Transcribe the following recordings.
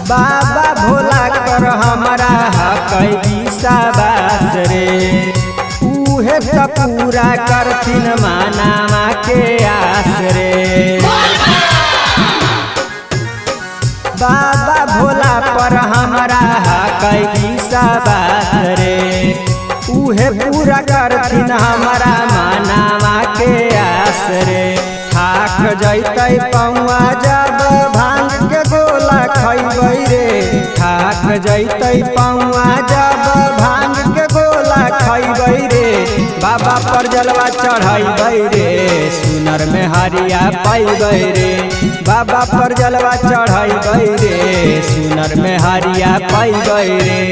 बाबा भोला कर हमारा विश्वास रे, उहे तो पूरा करथिन मानावा के आस रे। बाबा भोला पर हमारा विश्वास रे, उहे पूरा करथिन हमारा मानावा के आस रे। थाक जैतै पौआ जब भांग के गोला खैबै रे, थाक जैतै पौआ जब भांग के गोला खैबै रे। बाबा पर जलवा चढ़ैबै रे, सुनर में हरिया पैबै रे। बाबा पर जलवा चढ़ैबै रे, सुनर में हरिया पैबै रे।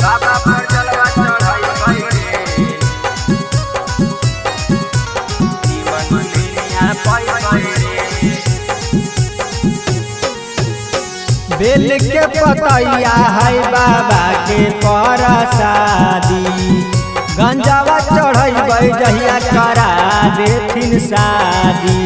बाबा पर जलवा चढ़ैबै रे, जीवन दुनिया पैबै रे। बेल के पतैया है बाबा के परसादी, गंजावा चढ़ैबै जहिया करा देथिन शादी।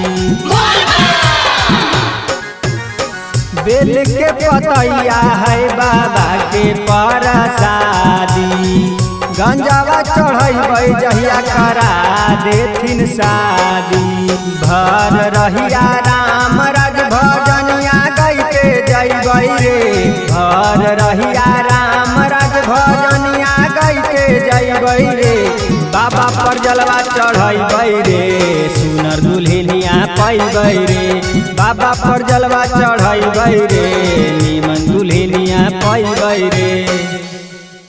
बेल के पतैया है बाबा के परसादी, गंजावा चढ़ैबै जहिया करा देथिन शादी। भर रहिया राम राज भजनिया गैते जैबै रे, भर रहिया राम राज भजनिया गैते जैबै रे। बाबा पर जलवा चढ़ैबै रे, सुनर दुल्हनिया पैबै रे। बाबा पर जलवा चढ़ैबै रे, नीमन दुल्हनिया पैबै रे।